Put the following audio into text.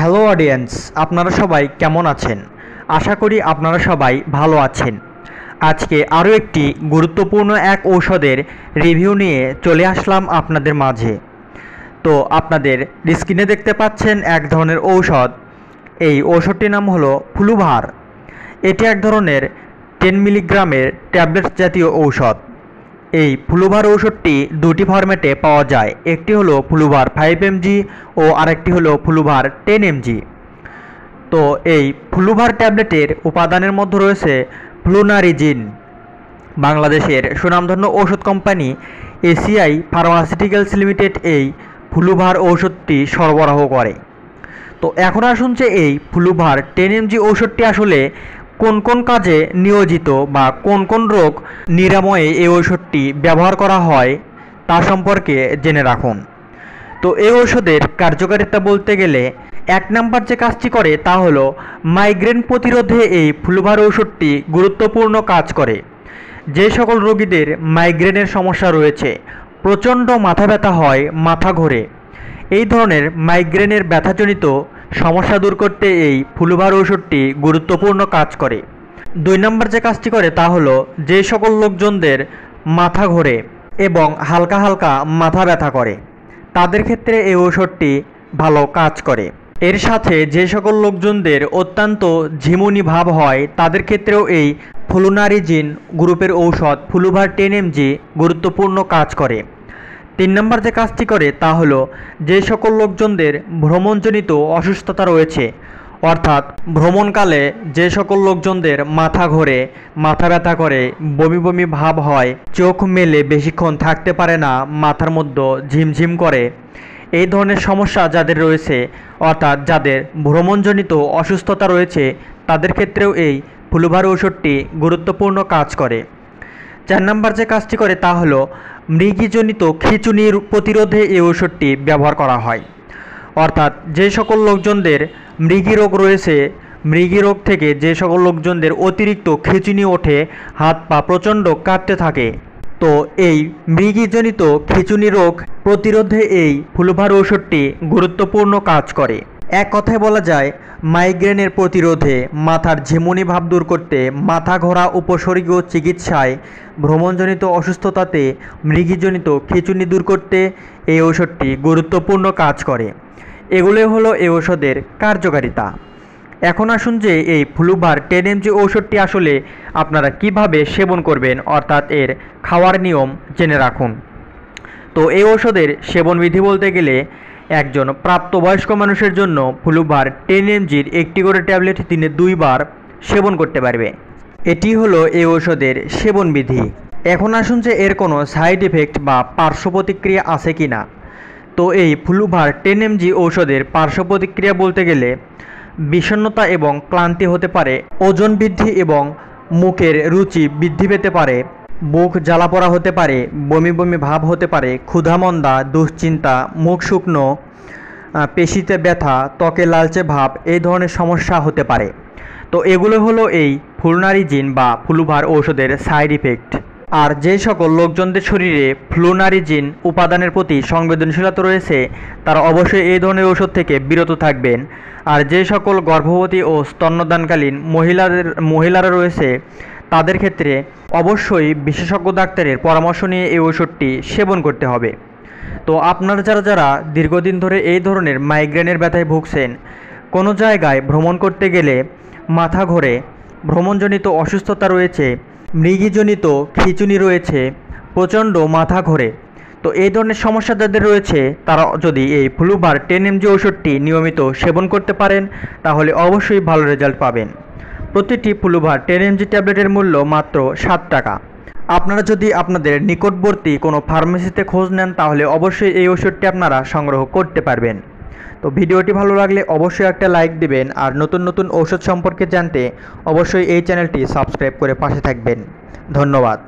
Hello audience, আপনারা সবাই কেমন আছেন? আশা করি আপনারা সবাই ভালো আছেন। আজকে আরও একটি গুরুত্বপূর্ণ এক ঔষধের রিভিউ নিয়ে চলে আসলাম আপনাদের মাঝে। তো আপনাদের স্ক্রিনে দেখতে পাচ্ছেন এক ধরনের ঔষধ। এই ঔষধটির নাম হলো ফ্লুভার। এটি এক ধরনের 10 মিলিগ্রামের ট্যাবলেট জাতীয় ঔষধ। এই ফ্লুভার ঔষধটি দুটি ফরম্যাটে পাওয়া যায়, একটি হলো ফ্লুভার 5 mg ও আরেকটি হলো ফ্লুভার 10 mg। তো এই ফ্লুভার ট্যাবলেটের উপাদানের মধ্যে রয়েছে ফ্লুনারিজিন। বাংলাদেশের সুনামধন্য ঔষধ কোম্পানি এসিআই ফার্মাসিউটিক্যালস লিমিটেড এই ফ্লুভার ঔষধটি সরবরাহ করে। তো এখন আসুন যে এই ফ্লুভার 10 mg ঔষধটি আসলে কোন কোন কাজে নিয়োজিত বা কোন কোন রোগ নিরাময়ে এই ঔষধটি ব্যবহার করা হয় তা সম্পর্কে জেনে রাখুন। তো এই ঔষধের কার্যকারিতা বলতে গেলে এক নাম্বার যে কাজটি করে তা হলো মাইগ্রেন প্রতিরোধে এই ফ্লুভার ঔষধটি গুরুত্বপূর্ণ কাজ করে। যে সকল রোগীদের মাইগ্রেনের সমস্যা রয়েছে, প্রচণ্ড মাথা ব্যথা হয়, মাথা ঘোরে, এই ধরনের মাইগ্রেনের ব্যথাজনিত সমস্যা দূর করতে এই ফ্লুভার ঔষধটি গুরুত্বপূর্ণ কাজ করে। 2 নম্বর যে কাজটি করে তা হলো যে সকল লোকজনদের মাথা ঘোরে এবং হালকা হালকা মাথা ব্যথা করে তাদের ক্ষেত্রে এই ঔষধটি ভালো কাজ করে। এর সাথে যে সকল লোকজনদের অত্যন্ত ঝিমুনি ভাব হয় তাদের ক্ষেত্রেও এই ফ্লুনারিজিন গ্রুপের ঔষধ ফ্লুভার 10 mg গুরুত্বপূর্ণ কাজ করে। 3 নম্বর যে কাজটি করে তা হলো যে সকল লোকজনদের ভ্রমণজনিত অসুস্থতা রয়েছে, অর্থাৎ ভ্রমণকালে যে সকল লোকজনদের মাথা ঘোরে, মাথা ব্যথা করে, বমি বমি ভাব হয়, চোখ মেলে বেশিক্ষণ থাকতে পারে না, মাথার মধ্যে ঝিমঝিম করে, এই ধরনের সমস্যা যাদের রয়েছে, অর্থাৎ যাদের ভ্রমণজনিত অসুস্থতা রয়েছে তাদের ক্ষেত্রেও এই ফ্লুভার ঔষধটি গুরুত্বপূর্ণ কাজ করে। 4 নম্বর যে কাজটি করে তা হলো মৃগীজনিত খিঁচুনির প্রতিরোধে এই ঔষধটি ব্যবহার করা হয়। অর্থাৎ যে সকল লোকজনদের মৃগী রোগ রয়েছে, মৃগী রোগ থেকে যে সকল লোকজনদের অতিরিক্ত খিঁচুনি ওঠে, হাত পা প্রচণ্ড কাঁপতে থাকে, তো এই মৃগীজনিত খিঁচুনি রোগ প্রতিরোধে এই ফ্লুভার ঔষধটি গুরুত্বপূর্ণ কাজ করে। এক কথায় বলা যায় মাইগ্রেনের প্রতিরোধে, মাথার ঝিমুনি ভাব দূর করতে, মাথা ঘোরা উপসর্গীয় চিকিৎসায়, ভ্রমণজনিত অসুস্থতাতে, মৃগীজনিত খিঁচুনি দূর করতে এই ঔষধটি গুরুত্বপূর্ণ কাজ করে। এগুলোই হলো এই ঔষধের কার্যকারিতা। এখন আসুন যে এই ফ্লুভার 10 mg ঔষধটি আসলে আপনারা কিভাবে সেবন করবেন, অর্থাৎ এর খাওয়ার নিয়ম জেনে রাখুন। তো এই ঔষধের সেবনবিধি বলতে গেলে একজন প্রাপ্তবয়স্ক মানুষের জন্য ফ্লুভার 10 mg একটি করে ট্যাবলেট দিনে 2 বার সেবন করতে পারবে। এটি হলো এই ঔষধের সেবনবিধি। এখন আসুন যে এর কোনো সাইড ইফেক্ট বা পার্শ্ব প্রতিক্রিয়া আছে কি না। তো এই ফ্লুভার 10 mg ঔষধের পার্শ্ব প্রতিক্রিয়া বলতে গেলে বিষণ্ণতা এবং ক্লান্তি হতে পারে, ওজন বৃদ্ধি এবং মুখের রুচি বৃদ্ধি পেতে পারে, মুখ জ্বালাপোড়া হতে পারে, বমি বমি ভাব হতে পারে, ক্ষুধামন্দা, দুশ্চিন্তা, মুখ শুকনো, পেশিতে ব্যথা, ত্বকে লালচে ভাব, এই ধরনের সমস্যা হতে পারে। তো এগুলো হলো এই ফ্লুনারিজিন বা ফ্লুভার ঔষধের সাইড ইফেক্ট। আর যে সকল লোকজনদের শরীরে ফ্লুনারিজিন উপাদানের প্রতি সংবেদনশীলতা রয়েছে তারা অবশ্যই এই ধরনের ঔষধ থেকে বিরত থাকবেন। আর যে সকল গর্ভবতী ও স্তন্যদানকালীন মহিলারা রয়েছে তাদের ক্ষেত্রে অবশ্যই বিশেষজ্ঞ ডাক্তারের পরামর্শ নিয়ে এই ঔষধটি সেবন করতে হবে। তো আপনারা যারা দীর্ঘদিন ধরে এই ধরনের মাইগ্রেনের ব্যথায় ভুগছেন, কোনো জায়গায় ভ্রমণ করতে গেলে মাথা ঘোরে, ভ্রমণজনিত অসুস্থতা রয়েছে, মৃগীজনিত খিঁচুনি রয়েছে, প্রচণ্ড মাথা ঘোরে, তো এই ধরনের সমস্যা যাদের রয়েছে তারা যদি এই ফ্লুভার 10 mg ঔষধটি নিয়মিত সেবন করতে পারেন তাহলে অবশ্যই ভালো রেজাল্ট পাবেন। প্রতিটি ফ্লুভার 10 mg ট্যাবলেটের মূল্য মাত্র 7 টাকা। আপনারা যদি আপনাদের নিকটবর্তী কোনো ফার্মেসিতে খোঁজ নেন তাহলে অবশ্যই এই ওষুধটি আপনারা সংগ্রহ করতে পারবেন। তো ভিডিওটি ভালো লাগলে অবশ্যই একটা লাইক দিবেন, আর নতুন নতুন ঔষধ সম্পর্কে জানতে অবশ্যই এই চ্যানেলটি সাবস্ক্রাইব করে পাশে থাকবেন। ধন্যবাদ।